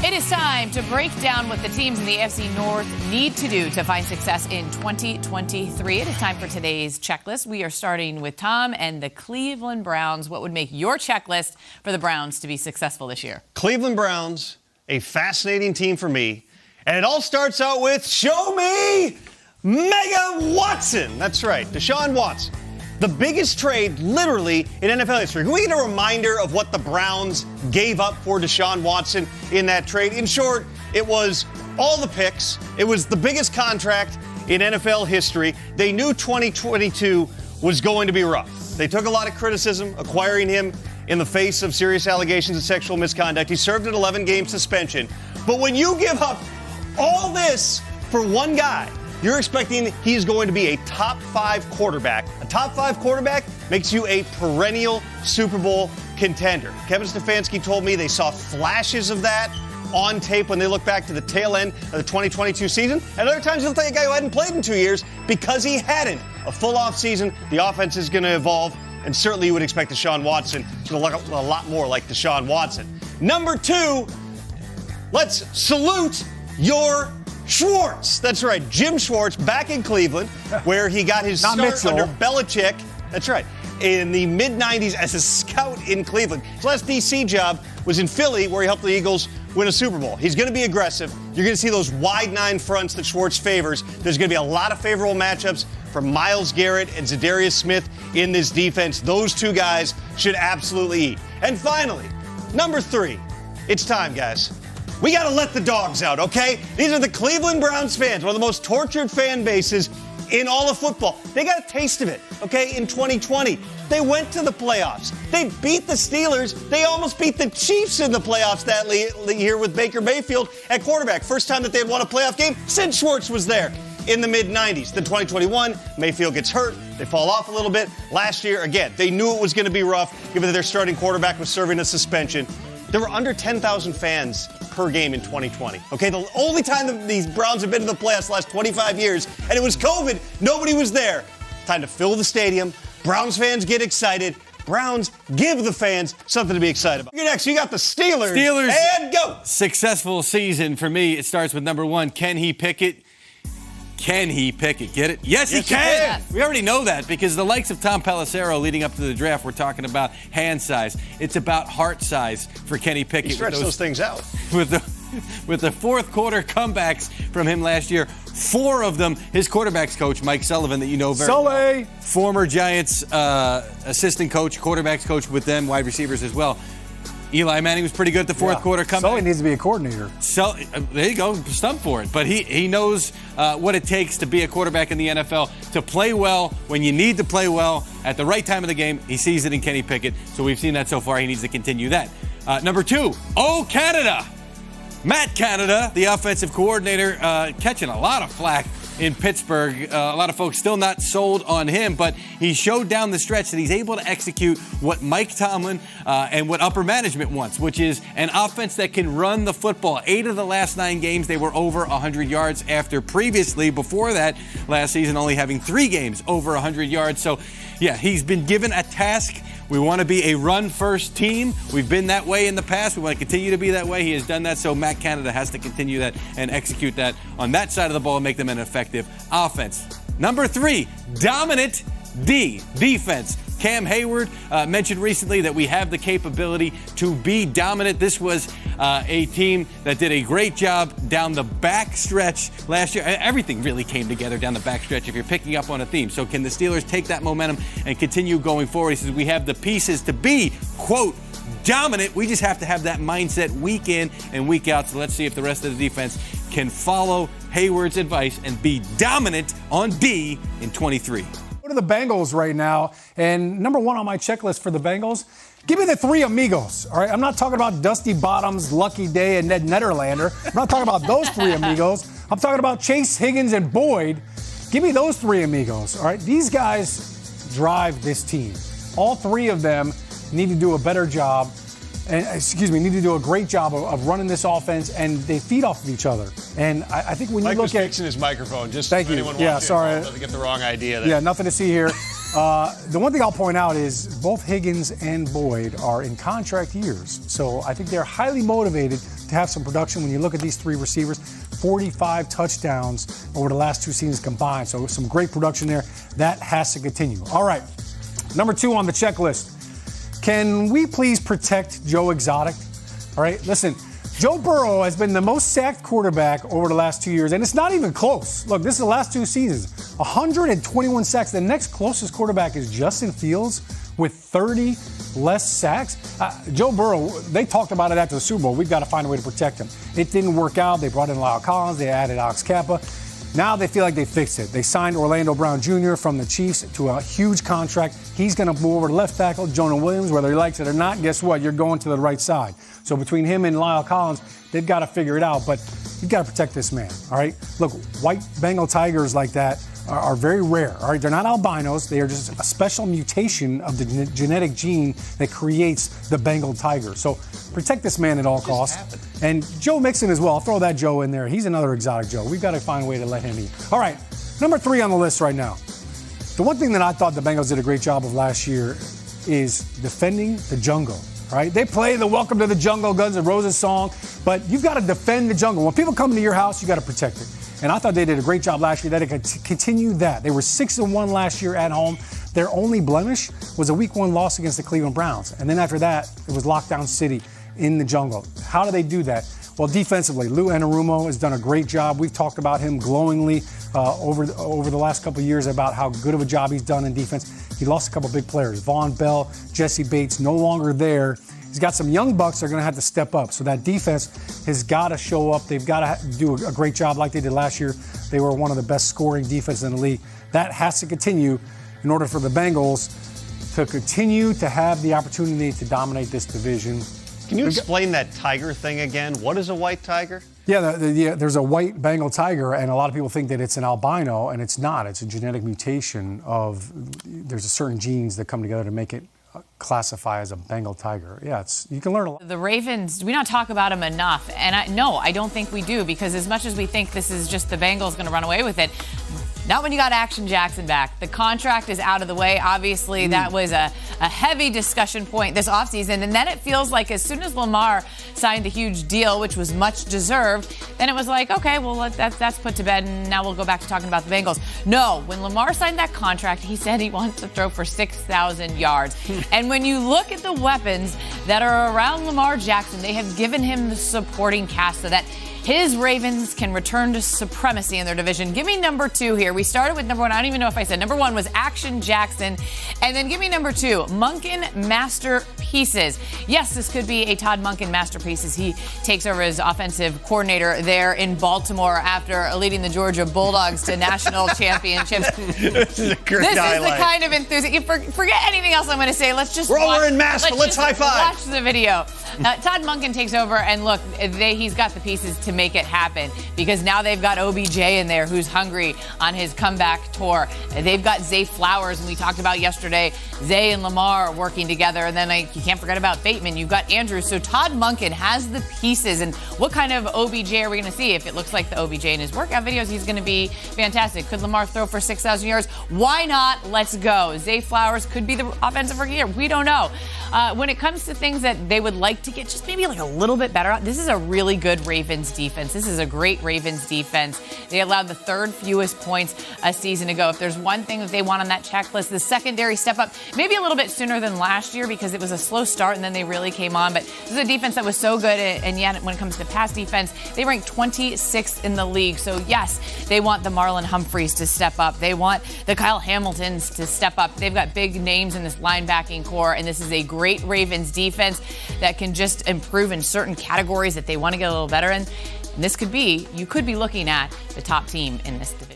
It is time to break down what the teams in the AFC North need to do to find success in 2023. It is time for today's checklist. We are starting with Tom and the Cleveland Browns. What would make your checklist for the Browns to be successful this year? Cleveland Browns, a fascinating team for me. And it all starts out with, show me Mega Watson. That's right, Deshaun Watson. The biggest trade, literally, in NFL history. Can we get a reminder of what the Browns gave up for Deshaun Watson in that trade? In short, it was all the picks. It was the biggest contract in NFL history. They knew 2022 was going to be rough. They took a lot of criticism acquiring him in the face of serious allegations of sexual misconduct. He served an 11-game suspension. But when you give up all this for one guy, you're expecting he's going to be a top 5 quarterback. A top 5 quarterback makes you a perennial Super Bowl contender. Kevin Stefanski told me they saw flashes of that on tape when they look back to the tail end of the 2022 season. At other times, they'll take a guy who hadn't played in 2 years because he hadn't. A full offseason, the offense is going to evolve, and certainly you would expect Deshaun Watson to look a lot more like Deshaun Watson. Number 2, let's salute your Schwartz. That's right, Jim Schwartz back in Cleveland, where he got his start under Belichick. That's right, in the mid-'90s as a scout in Cleveland. His last DC job was in Philly, where he helped the Eagles win a Super Bowl. He's going to be aggressive. You're going to see those wide 9 fronts that Schwartz favors. There's going to be a lot of favorable matchups for Myles Garrett and Zadarius Smith in this defense. Those two guys should absolutely eat. And finally, number 3, it's time, guys. We got to let the dogs out, okay? These are the Cleveland Browns fans, one of the most tortured fan bases in all of football. They got a taste of it, okay, in 2020. They went to the playoffs. They beat the Steelers. They almost beat the Chiefs in the playoffs that year with Baker Mayfield at quarterback. First time that they had won a playoff game since Schwartz was there in the mid-'90s. Then 2021, Mayfield gets hurt. They fall off a little bit. Last year, again, they knew it was going to be rough, given that their starting quarterback was serving a suspension. There were under 10,000 fans per game in 2020. Okay, the only time that these Browns have been to the playoffs the last 25 years, and it was COVID, nobody was there. Time to fill the stadium. Browns fans get excited. Browns give the fans something to be excited about. You're next. You got the Steelers. And go. Successful season for me. It starts with number 1. Can he pick it? Can he pick it? Get it? Yes, he can. We already know that because the likes of Tom Pelissero leading up to the draft, we're talking about hand size. It's about heart size for Kenny Pickett. He stretched those things out. With the fourth quarter comebacks from him last year, 4 of them, his quarterbacks coach, Mike Sullivan, that you know very well, former Giants assistant coach, quarterbacks coach with them, wide receivers as well. Eli Manning was pretty good at the fourth quarter comeback. Sully needs to be a coordinator. So there you go, stumped for it. But he knows what it takes to be a quarterback in the NFL, to play well when you need to play well at the right time of the game. He sees it in Kenny Pickett, so we've seen that so far. He needs to continue that. Number 2, Canada. Matt Canada, the offensive coordinator, catching a lot of flack in Pittsburgh. A lot of folks still not sold on him, but he showed down the stretch that he's able to execute what Mike Tomlin and what upper management wants, which is an offense that can run the football. 8 of the last 9 games, they were over 100 yards after previously, before that, last season, only having 3 games over 100 yards. So, yeah, he's been given a task. We want to be a run-first team. We've been that way in the past. We want to continue to be that way. He has done that, so Matt Canada has to continue that and execute that on that side of the ball and make them an effective offense. Number 3, dominant defense. Cam Hayward mentioned recently that we have the capability to be dominant. This was a team that did a great job down the back stretch last year. Everything really came together down the back stretch if you're picking up on a theme. So can the Steelers take that momentum and continue going forward? He says we have the pieces to be, quote, dominant. We just have to have that mindset week in and week out. So let's see if the rest of the defense can follow Hayward's advice and be dominant on D in 23. To the Bengals right now, and number 1 on my checklist for the Bengals, give me the 3 amigos. All right, I'm not talking about Dusty Bottoms, Lucky Day, and Ned Netterlander. I'm not talking about those 3 amigos. I'm talking about Chase, Higgins, and Boyd. Give me those 3 amigos. All right, these guys drive this team. All 3 of them need to do a better job. Need to do a great job of running this offense, and they feed off of each other. And I think when you look at fixing his microphone, just thank so you. anyone Yeah, watching sorry, doesn't get the wrong idea there. Yeah, nothing to see here. The one thing I'll point out is both Higgins and Boyd are in contract years, so I think they're highly motivated to have some production. When you look at these three receivers, 45 touchdowns over the last 2 seasons combined. So some great production there. That has to continue. All right, number 2 on the checklist. Can we please protect Joe Exotic? All right, listen. Joe Burrow has been the most sacked quarterback over the last 2 years, and it's not even close. Look, this is the last 2 seasons. 121 sacks. The next closest quarterback is Justin Fields with 30 less sacks. Joe Burrow, they talked about it after the Super Bowl. We've got to find a way to protect him. It didn't work out. They brought in Lyle Collins. They added Alex Kappa. Now they feel like they fixed it. They signed Orlando Brown Jr. from the Chiefs to a huge contract. He's going to move over to left tackle. Jonah Williams, whether he likes it or not, guess what? You're going to the right side. So between him and Lyle Collins, they've got to figure it out. But you've got to protect this man, all right? Look, white Bengal tigers like that are very rare, all right? They're not albinos. They are just a special mutation of the genetic gene that creates the Bengal tiger. So protect this man at all costs. And Joe Mixon as well. I'll throw that Joe in there. He's another exotic Joe. We've got to find a way to let him eat. All right, number 3 on the list right now. The one thing that I thought the Bengals did a great job of last year is defending the jungle. Right? They play the Welcome to the Jungle, Guns N' Roses song, but you've got to defend the jungle. When people come into your house, you got to protect it. And I thought they did a great job last year. They could continue that. They were 6-1 last year at home. Their only blemish was a Week 1 loss against the Cleveland Browns. And then after that, it was Lockdown City in the jungle. How do they do that? Well, defensively, Lou Anarumo has done a great job. We've talked about him glowingly over the last couple of years about how good of a job he's done in defense. He lost a couple big players. Von Bell, Jesse Bates, no longer there. He's got some young bucks that are going to have to step up. So that defense has got to show up. They've got to do a great job like they did last year. They were one of the best scoring defenses in the league. That has to continue in order for the Bengals to continue to have the opportunity to dominate this division. Can you explain that tiger thing again? What is a white tiger? Yeah, there's a white Bengal tiger, and a lot of people think that it's an albino, and it's not. It's a genetic mutation of, there's a certain genes that come together to make it classify as a Bengal tiger. Yeah, you can learn a lot. The Ravens, do we not talk about them enough? And I don't think we do, because as much as we think this is just the Bengals going to run away with it, not when you got Action Jackson back. The contract is out of the way. Obviously, that was a heavy discussion point this offseason. And then it feels like as soon as Lamar signed the huge deal, which was much deserved, then it was like, okay, well, that's put to bed, and now we'll go back to talking about the Bengals. No, when Lamar signed that contract, he said he wants to throw for 6,000 yards. And when you look at the weapons that are around Lamar Jackson, they have given him the supporting cast so that his Ravens can return to supremacy in their division. Give me number 2 here. We started with number 1. I don't even know if I said. Number 1 was Action Jackson. And then give me number 2, Monken Masterpieces. Yes, this could be a Todd Monken masterpiece as he takes over as offensive coordinator there in Baltimore after leading the Georgia Bulldogs to national championships. This is a great the kind of enthusiasm. Forget anything else I'm going to say. Let's just We're all wearing masks, but let's high five. Watch the video. Todd Monken takes over, and look, he's got the pieces to make it happen, because now they've got OBJ in there who's hungry on his comeback tour. They've got Zay Flowers, and we talked about yesterday, Zay and Lamar working together, and then you can't forget about Bateman. You've got Andrews. So Todd Monken has the pieces, and what kind of OBJ are we going to see? If it looks like the OBJ in his workout videos, he's going to be fantastic. Could Lamar throw for 6,000 yards? Why not? Let's go. Zay Flowers could be the offensive rookie here. We don't know. When it comes to things that they would like to get just maybe like a little bit better, this is a really good Ravens defense. This is a great Ravens defense. They allowed the 3rd fewest points a season ago. If there's one thing that they want on that checklist, the secondary step up, maybe a little bit sooner than last year because it was a slow start and then they really came on. But this is a defense that was so good, and yet when it comes to pass defense, they rank 26th in the league. So yes, they want the Marlon Humphreys to step up. They want the Kyle Hamiltons to step up. They've got big names in this linebacking core, and this is a great Ravens defense that can just improve in certain categories that they want to get a little better in. And you could be looking at the top team in this division.